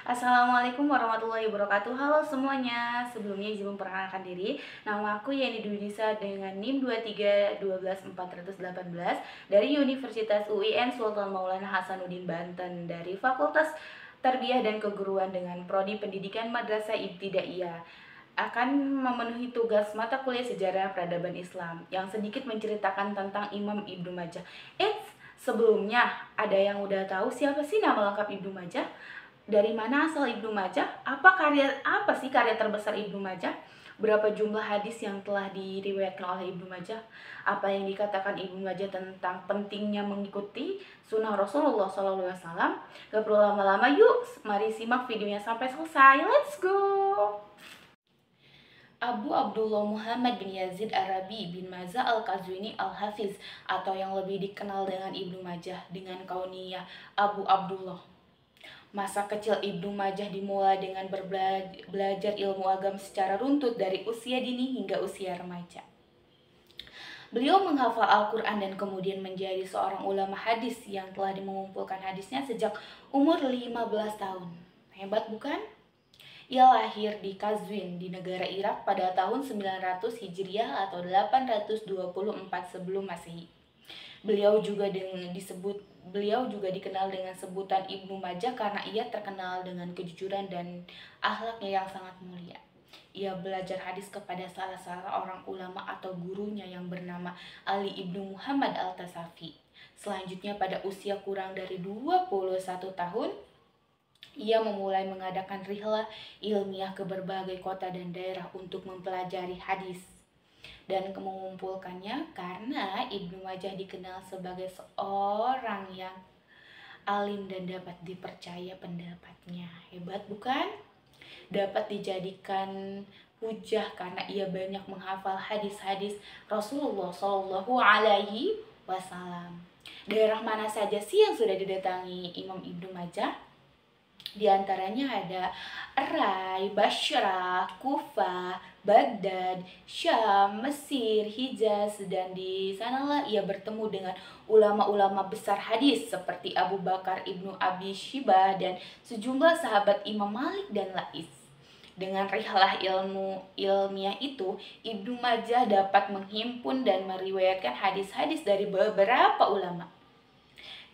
Assalamualaikum warahmatullahi wabarakatuh. Halo semuanya. Sebelumnya izin memperkenalkan diri. Nama aku Yeni Dunisa dengan NIM 2312418 dari Universitas UIN Sultan Maulana Hasanuddin Banten dari Fakultas Tarbiyah dan Keguruan dengan Prodi Pendidikan Madrasah Ibtidaiyah. Akan memenuhi tugas mata kuliah sejarah peradaban Islam yang sedikit menceritakan tentang Imam Ibnu Majah. Sebelumnya ada yang udah tahu siapa sih nama lengkap Ibnu Majah? Dari mana asal Ibnu Majah? Apa sih karya terbesar Ibnu Majah? Berapa jumlah hadis yang telah diriwayatkan oleh Ibnu Majah? Apa yang dikatakan Ibnu Majah tentang pentingnya mengikuti sunnah Rasulullah SAW? Gak perlu lama-lama, yuk mari simak videonya sampai selesai. Let's go! Abu Abdullah Muhammad bin Yazid Arabi bin Mazah Al-Qazwini Al-Hafiz atau yang lebih dikenal dengan Ibnu Majah dengan kauniyah Abu Abdullah. Masa kecil Ibnu Majah dimulai dengan belajar ilmu agama secara runtut dari usia dini hingga usia remaja. Beliau menghafal Al-Quran dan kemudian menjadi seorang ulama hadis yang telah mengumpulkan hadisnya sejak umur 15 tahun. Hebat bukan? Ia lahir di Qazwin di negara Irak pada tahun 900 Hijriah atau 824 sebelum Masehi. Beliau juga dikenal dengan sebutan Ibnu Majah karena ia terkenal dengan kejujuran dan akhlaknya yang sangat mulia. Ia belajar hadis kepada salah seorang ulama atau gurunya yang bernama Ali Ibnu Muhammad Al-Tasafi. Selanjutnya pada usia kurang dari 21 tahun, ia memulai mengadakan rihlah ilmiah ke berbagai kota dan daerah untuk mempelajari hadis dan mengumpulkannya karena Ibnu Majah dikenal sebagai seorang yang alim dan dapat dipercaya pendapatnya. Hebat bukan? Dapat dijadikan hujah karena ia banyak menghafal hadis-hadis Rasulullah Shallallahu Alaihi Wasallam. Daerah mana saja sih yang sudah didatangi Imam Ibnu Majah? Di antaranya ada Rai, Bashrah, Kufah, Baghdad, Syam, Mesir, Hijaz, dan di sanalah ia bertemu dengan ulama-ulama besar hadis seperti Abu Bakar Ibnu Abi Shibah dan sejumlah sahabat Imam Malik dan Lais. Dengan rihlah ilmiah itu, Ibnu Majah dapat menghimpun dan meriwayatkan hadis-hadis dari beberapa ulama.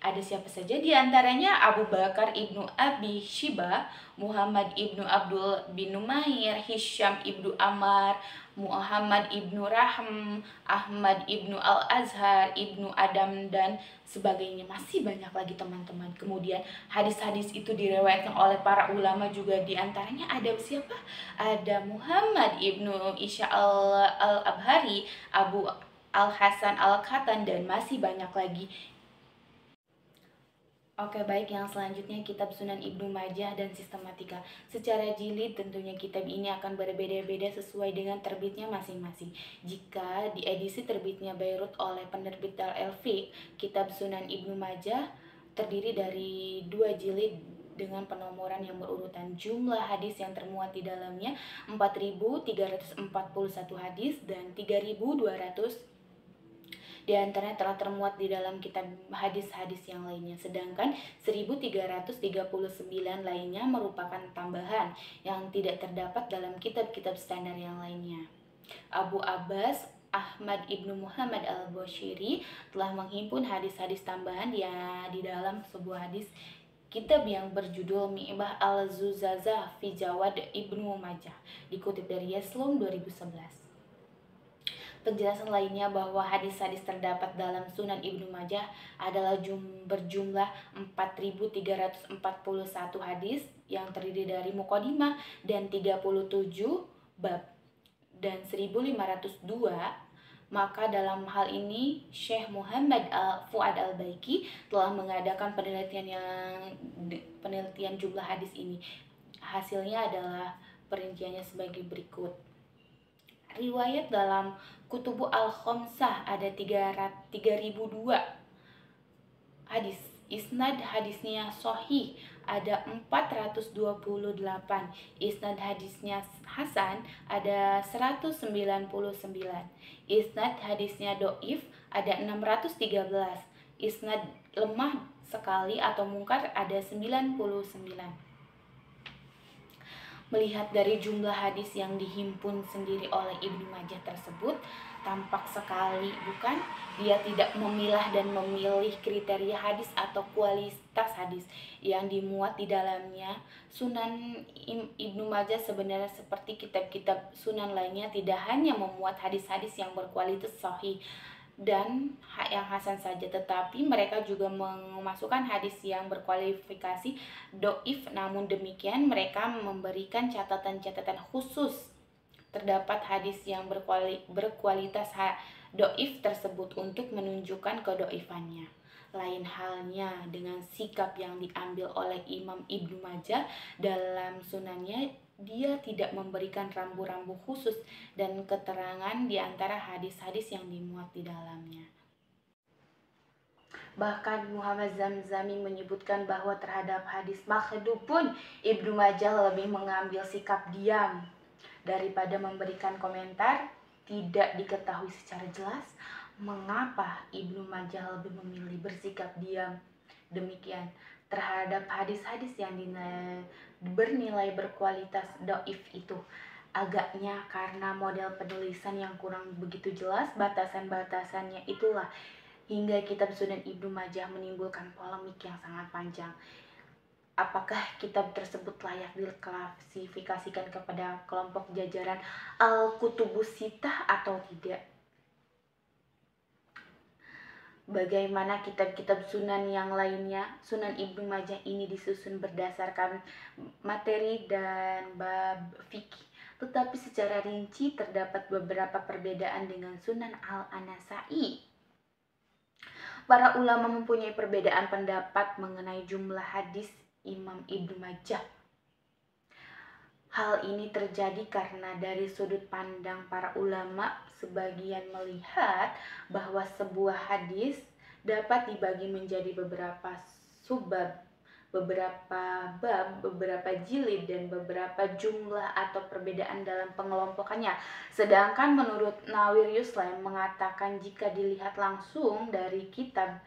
Ada siapa saja di antaranya Abu Bakar Ibnu Abi Shibah, Muhammad Ibnu Abdul bin Numair, Hisham Ibnu Ammar, Muhammad Ibnu Rahm, Ahmad Ibnu Al-Azhar, Ibnu Adam, dan sebagainya. Masih banyak lagi teman-teman. Kemudian hadis-hadis itu direwayatkan oleh para ulama juga, di antaranya ada siapa? Ada Muhammad Ibnu Isya Al-Abhari, Abu Al-Hasan Al-Khatan, dan masih banyak lagi. Oke, baik, yang selanjutnya kitab Sunan Ibnu Majah dan sistematika. Secara jilid tentunya kitab ini akan berbeda-beda sesuai dengan terbitnya masing-masing. Jika di edisi terbitnya Beirut oleh penerbit Dar el-Fiqh, kitab Sunan Ibnu Majah terdiri dari 2 jilid dengan penomoran yang berurutan. Jumlah hadis yang termuat di dalamnya 4.341 hadis dan 3.200 di antaranya telah termuat di dalam kitab hadis-hadis yang lainnya, sedangkan 1339 lainnya merupakan tambahan yang tidak terdapat dalam kitab-kitab standar yang lainnya. Abu Abbas Ahmad Ibnu Muhammad Al-Bashiri telah menghimpun hadis-hadis tambahan di dalam sebuah hadis kitab yang berjudul Mi'bah Al-Zuzazah fi Jawad Ibnu Majah, dikutip dari Yeslom 2011. Penjelasan lainnya bahwa hadis-hadis terdapat dalam Sunan Ibnu Majah adalah berjumlah 4.341 hadis yang terdiri dari muqaddimah dan 37 bab dan 1.502. Maka dalam hal ini Syekh Muhammad Fuad Al-Baiki telah mengadakan penelitian jumlah hadis ini. Hasilnya adalah perinciannya sebagai berikut. Riwayat dalam Kutubu Al-Khamsah ada 3002 hadis. Isnad hadisnya sahih ada 428. Isnad hadisnya hasan ada 199. Isnad hadisnya doif ada 613. Isnad lemah sekali atau mungkar ada 99. Melihat dari jumlah hadis yang dihimpun sendiri oleh Ibnu Majah tersebut, tampak sekali bukan dia tidak memilah dan memilih kriteria hadis atau kualitas hadis yang dimuat di dalamnya. Sunan Ibnu Majah sebenarnya seperti kitab-kitab sunan lainnya tidak hanya memuat hadis-hadis yang berkualitas sahih dan yang hasan saja, tetapi mereka juga memasukkan hadis yang berkualifikasi doif. Namun demikian mereka memberikan catatan-catatan khusus terdapat hadis yang berkualitas doif tersebut untuk menunjukkan kedoifannya. Lain halnya dengan sikap yang diambil oleh Imam Ibnu Majah dalam sunannya. Dia tidak memberikan rambu-rambu khusus dan keterangan di antara hadis-hadis yang dimuat di dalamnya. Bahkan Muhammad Zamzami menyebutkan bahwa terhadap hadis makhdhub pun Ibnu Majah lebih mengambil sikap diam daripada memberikan komentar. Tidak diketahui secara jelas mengapa Ibnu Majah lebih memilih bersikap diam demikian terhadap hadis-hadis yang bernilai berkualitas doif itu. Agaknya karena model penulisan yang kurang begitu jelas, batasan-batasannya itulah hingga kitab Sunan Ibnu Majah menimbulkan polemik yang sangat panjang. Apakah kitab tersebut layak diklasifikasikan kepada kelompok jajaran Al-Kutubus Sittah atau tidak? Bagaimana kitab-kitab sunan yang lainnya, Sunan Ibnu Majah ini disusun berdasarkan materi dan bab fikih, tetapi secara rinci terdapat beberapa perbedaan dengan Sunan Al-Anasai. Para ulama mempunyai perbedaan pendapat mengenai jumlah hadis Imam Ibnu Majah. Hal ini terjadi karena dari sudut pandang para ulama, sebagian melihat bahwa sebuah hadis dapat dibagi menjadi beberapa subbab, beberapa bab, beberapa jilid, dan beberapa jumlah atau perbedaan dalam pengelompokannya. Sedangkan menurut Nawir Yuslam mengatakan jika dilihat langsung dari kitab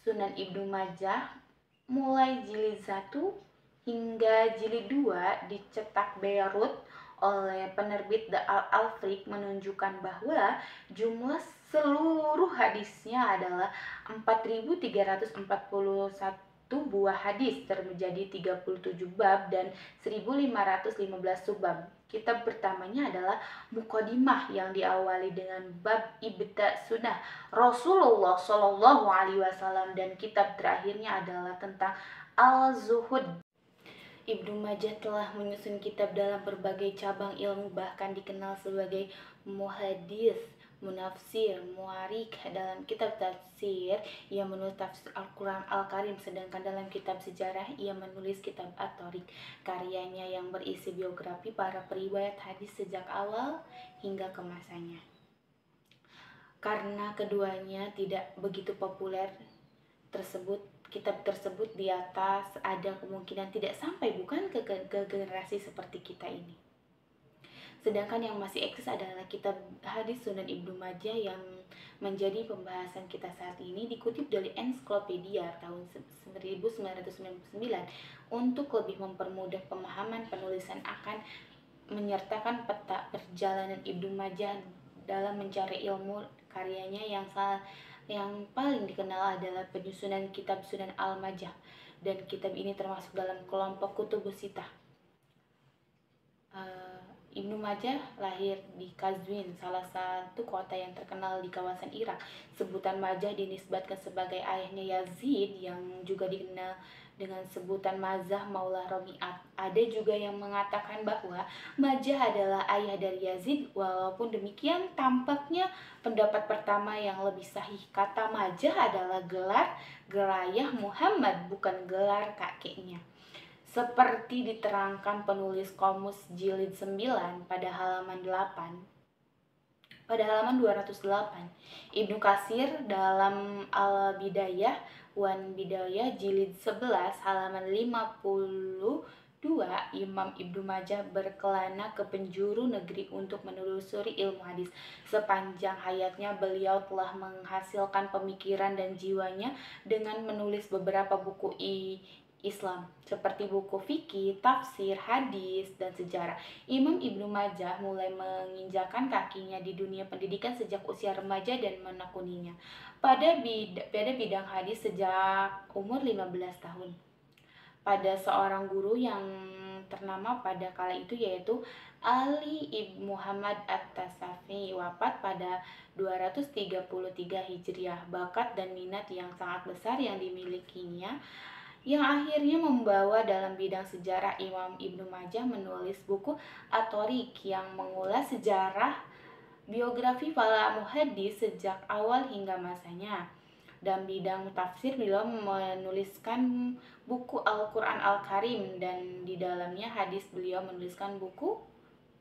Sunan Ibnu Majah, mulai jilid 1 hingga jilid 2 dicetak Beirut oleh penerbit The Al-Afriq menunjukkan bahwa jumlah seluruh hadisnya adalah 4.341 buah hadis, terjadi 37 bab dan 1.515 subbab. Kitab pertamanya adalah Muqaddimah yang diawali dengan bab Ibda Sunnah Rasulullah Shallallahu Alaihi Wasallam, dan kitab terakhirnya adalah tentang Al-Zuhud. Ibnu Majah telah menyusun kitab dalam berbagai cabang ilmu, bahkan dikenal sebagai muhadis, munafsir, muarikh. Dalam kitab tafsir ia menulis tafsir Al-Quran Al-Karim, sedangkan dalam kitab sejarah ia menulis kitab At-Tariq, karyanya yang berisi biografi para periwayat hadis sejak awal hingga ke masanya. Karena keduanya tidak begitu populer kitab tersebut di atas ada kemungkinan tidak sampai bukan ke generasi seperti kita ini. Sedangkan yang masih eksis adalah kitab hadis Sunan Ibnu Majah yang menjadi pembahasan kita saat ini, dikutip dari Ensiklopedia tahun 1999 untuk lebih mempermudah pemahaman penulisan akan menyertakan peta perjalanan Ibnu Majah dalam mencari ilmu. Karyanya yang paling dikenal adalah penyusunan kitab Sunan Al-Majah, dan kitab ini termasuk dalam kelompok Kutubus Sittah. Ibnu Majah lahir di Qazwin, salah satu kota yang terkenal di kawasan Irak. Sebutan Majah dinisbatkan sebagai ayahnya Yazid yang juga dikenal dengan sebutan Mazah Maula Romi'at. Ada juga yang mengatakan bahwa Majah adalah ayah dari Yazid. Walaupun demikian, tampaknya pendapat pertama yang lebih sahih. Kata Majah adalah gelar ayah Muhammad, bukan gelar kakeknya. Seperti diterangkan penulis Qomus jilid 9 pada halaman 8. Pada halaman 208, Ibnu Katsir dalam Al-Bidayah wan Bidayah jilid 11 halaman 52, Imam Ibnu Majah berkelana ke penjuru negeri untuk menelusuri ilmu hadis. Sepanjang hayatnya beliau telah menghasilkan pemikiran dan jiwanya dengan menulis beberapa buku Islam, seperti buku fikih, tafsir, hadis, dan sejarah. Imam Ibnu Majah mulai menginjakan kakinya di dunia pendidikan sejak usia remaja dan menekuninya pada bidang hadis sejak umur 15 tahun. Pada seorang guru yang ternama pada kala itu, yaitu Ali ibn Muhammad At-Tasafi, wafat pada 233 Hijriah. Bakat dan minat yang sangat besar yang dimilikinya yang akhirnya membawa dalam bidang sejarah. Imam Ibnu Majah menulis buku At-Thariq yang mengulas sejarah biografi para muhaddis sejak awal hingga masanya. Dan bidang tafsir, beliau menuliskan buku Al-Quran Al-Karim, dan di dalamnya hadis beliau menuliskan buku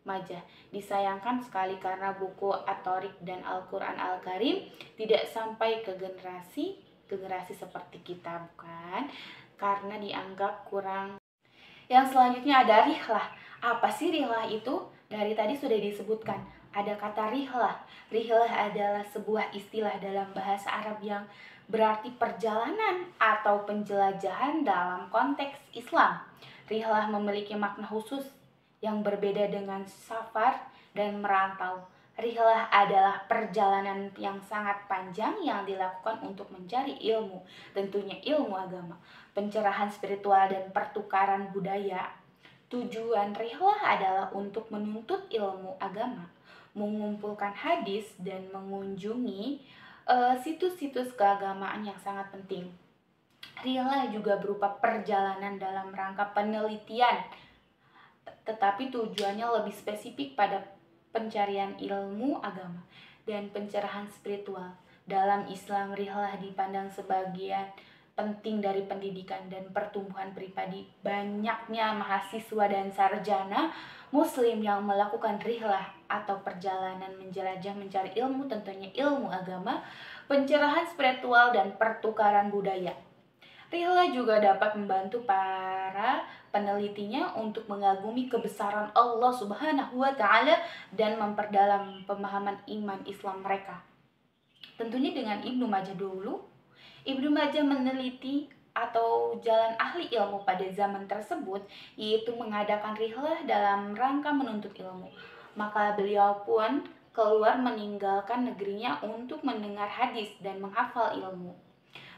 Majah. Disayangkan sekali karena buku At-Thariq dan Al-Quran Al-Karim tidak sampai ke generasi seperti kita, bukan? Karena dianggap kurang. Yang selanjutnya ada rihlah. Apa sih rihlah itu? Dari tadi sudah disebutkan, ada kata rihlah. Rihlah adalah sebuah istilah dalam bahasa Arab yang berarti perjalanan atau penjelajahan dalam konteks Islam. Rihlah memiliki makna khusus yang berbeda dengan safar dan merantau. Rihlah adalah perjalanan yang sangat panjang yang dilakukan untuk mencari ilmu, tentunya ilmu agama, pencerahan spiritual, dan pertukaran budaya. Tujuan rihlah adalah untuk menuntut ilmu agama, mengumpulkan hadis, dan mengunjungi situs-situs keagamaan yang sangat penting. Rihlah juga berupa perjalanan dalam rangka penelitian, tetapi tujuannya lebih spesifik pada pencarian ilmu agama dan pencerahan spiritual. Dalam Islam, rihlah dipandang sebagian penting dari pendidikan dan pertumbuhan pribadi. Banyaknya mahasiswa dan sarjana muslim yang melakukan rihlah atau perjalanan menjelajah mencari ilmu, tentunya ilmu agama, pencerahan spiritual, dan pertukaran budaya. Rihlah juga dapat membantu para penelitinya untuk mengagumi kebesaran Allah Subhanahu wa Ta'ala dan memperdalam pemahaman iman Islam mereka. Tentunya dengan Ibnu Majah dulu, Ibnu Majah meneliti atau jalan ahli ilmu pada zaman tersebut, yaitu mengadakan rihlah dalam rangka menuntut ilmu. Maka beliau pun keluar meninggalkan negerinya untuk mendengar hadis dan menghafal ilmu.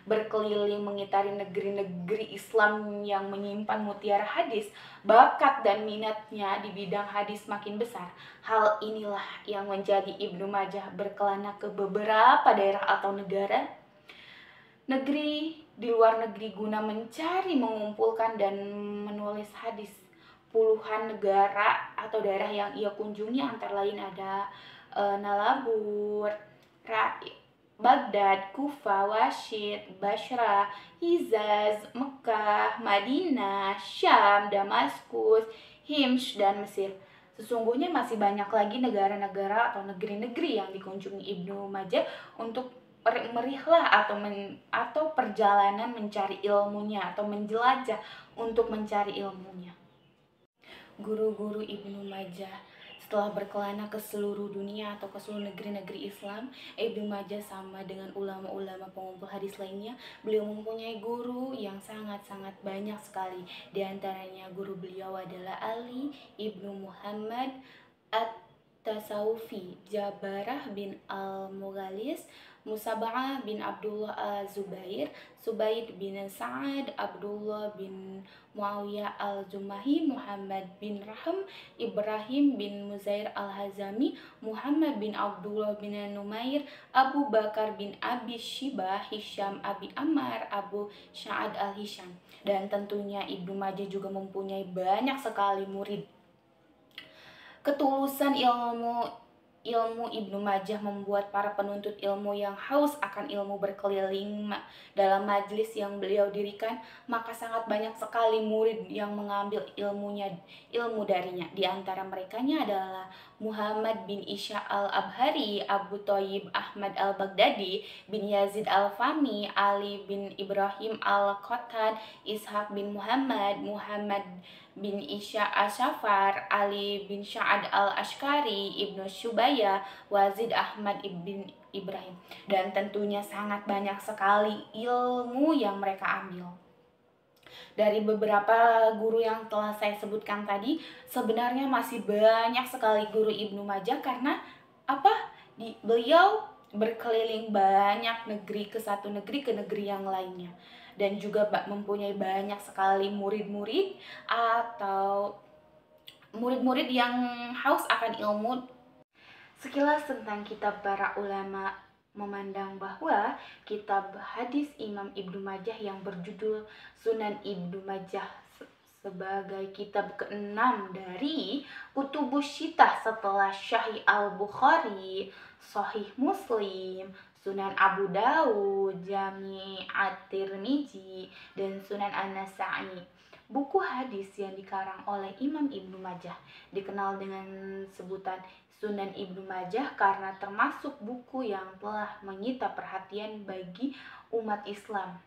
Berkeliling mengitari negeri-negeri Islam yang menyimpan mutiara hadis, bakat dan minatnya di bidang hadis makin besar. Hal inilah yang menjadi Ibnu Majah berkelana ke beberapa daerah atau negeri di luar negeri guna mencari, mengumpulkan, dan menulis hadis. Puluhan negara atau daerah yang ia kunjungi antara lain ada Nalabur, Baghdad, Kufa, Washid, Basra, Hizaz, Mekah, Madinah, Syam, Damaskus, Hims, dan Mesir. Sesungguhnya masih banyak lagi negara-negara atau negeri-negeri yang dikunjungi Ibnu Majah untuk merihlah atau perjalanan mencari ilmunya atau menjelajah untuk mencari ilmunya. Guru-guru Ibnu Majah setelah berkelana ke seluruh dunia atau ke seluruh negeri-negeri Islam, Ibnu Majah sama dengan ulama-ulama pengumpul hadis lainnya, beliau mempunyai guru yang sangat-sangat banyak sekali. Di antaranya guru beliau adalah Ali ibnu Muhammad At-Tasawufi, Jabarah bin Al-Mughalis, Musaba'ah bin Abdullah Al-Zubair, Subaid bin Sa'ad, Abdullah bin Muawiyah Al-Jumahi, Muhammad bin Rahim, Ibrahim bin Muzair Al-Hazami, Muhammad bin Abdullah bin Numair, Abu Bakar bin Abi Shibah, Hisham Abi Ammar, Abu Sya'ad Al-Hisham. Dan tentunya Ibnu Majah juga mempunyai banyak sekali murid. Ketulusan ilmu Ibnu Majah membuat para penuntut ilmu yang haus akan ilmu berkeliling dalam majelis yang beliau dirikan, maka sangat banyak sekali murid yang mengambil ilmu darinya. Di antara merekanya adalah Muhammad bin Isya al-Abhari, Abu Thayyib Ahmad al-Baghdadi, bin Yazid al-Fami, Ali bin Ibrahim al-Qattan, Ishaq bin Muhammad, Muhammad bin Isya al-Shafar, Ali bin Sya'ad al-Ashkari, Ibnu Syubaya, Wazid Ahmad ibn Ibrahim. Dan tentunya sangat banyak sekali ilmu yang mereka ambil. Dari beberapa guru yang telah saya sebutkan tadi, sebenarnya masih banyak sekali guru Ibnu Majah karena apa? Beliau berkeliling banyak negeri, ke satu negeri ke negeri yang lainnya, dan juga mempunyai banyak sekali murid-murid atau murid-murid yang haus akan ilmu. Sekilas tentang kitab para ulama memandang bahwa kitab hadis Imam Ibnu Majah yang berjudul Sunan Ibnu Majah sebagai kitab keenam dari Kutubus Sittah setelah Sahih Al-Bukhari, Sahih Muslim, Sunan Abu Dawud, Jami' At-Tirmizi, dan Sunan An-Nasa'i. Buku hadis yang dikarang oleh Imam Ibnu Majah dikenal dengan sebutan Sunan Ibnu Majah karena termasuk buku yang telah menyita perhatian bagi umat Islam.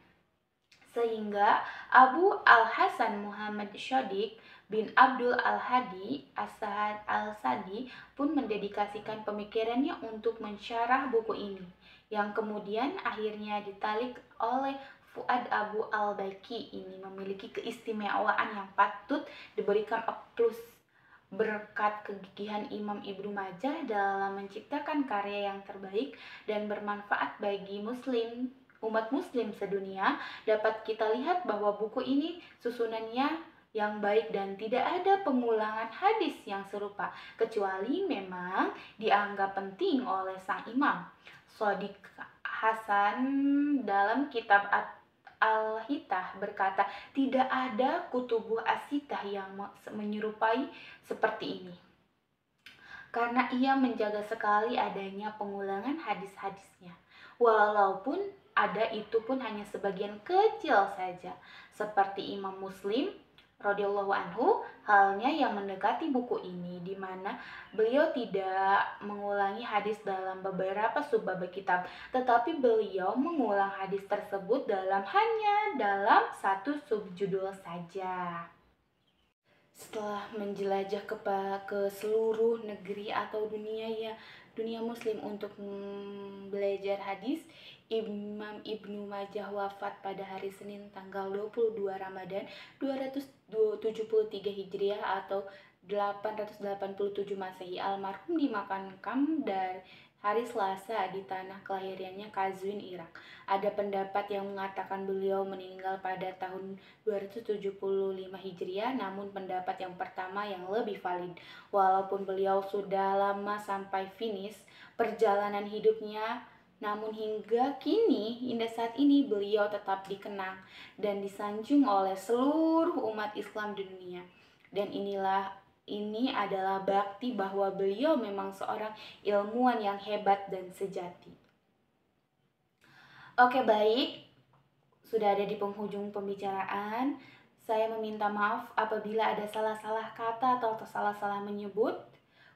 Sehingga Abu Al-Hasan Muhammad Shadiq bin Abdul Al-Hadi As-Sahad Al-Sadi pun mendedikasikan pemikirannya untuk mensyarah buku ini, yang kemudian akhirnya ditalik oleh Fuad Abu Al-Baqi. Ini memiliki keistimewaan yang patut diberikan aplaus berkat kegigihan Imam Ibnu Majah dalam menciptakan karya yang terbaik dan bermanfaat bagi umat muslim sedunia. Dapat kita lihat bahwa buku ini susunannya yang baik dan tidak ada pengulangan hadis yang serupa, kecuali memang dianggap penting oleh sang imam Shadiq Hasan dalam kitab Al-Hitah berkata, tidak ada kutubuh asitah yang menyerupai seperti ini. Karena ia menjaga sekali adanya pengulangan hadis-hadisnya. Walaupun ada, itu pun hanya sebagian kecil saja. Seperti Imam Muslim radhiyallahu anhu, halnya yang mendekati buku ini, di mana beliau tidak mengulangi hadis dalam beberapa subbab kitab, tetapi beliau mengulang hadis tersebut hanya dalam satu subjudul saja. Setelah menjelajah ke seluruh negeri atau dunia muslim untuk belajar hadis, Imam Ibnu Majah wafat pada hari Senin tanggal 22 Ramadan 273 Hijriah atau 887 Masehi. Almarhum dimakamkan dari hari Selasa di tanah kelahirannya Qazwin, Irak. Ada pendapat yang mengatakan beliau meninggal pada tahun 275 Hijriah, namun pendapat yang pertama yang lebih valid. Walaupun beliau sudah lama sampai finish perjalanan hidupnya, namun hingga saat ini beliau tetap dikenang dan disanjung oleh seluruh umat Islam di dunia. Dan ini adalah bukti bahwa beliau memang seorang ilmuwan yang hebat dan sejati. Oke, baik, sudah ada di penghujung pembicaraan. Saya meminta maaf apabila ada salah-salah kata atau salah-salah menyebut.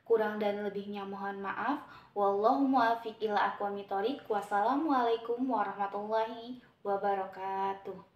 Kurang dan lebihnya mohon maaf. Wallahu muwaffiq ila aqwamit thoriq. Wassalamualaikum warahmatullahi wabarakatuh.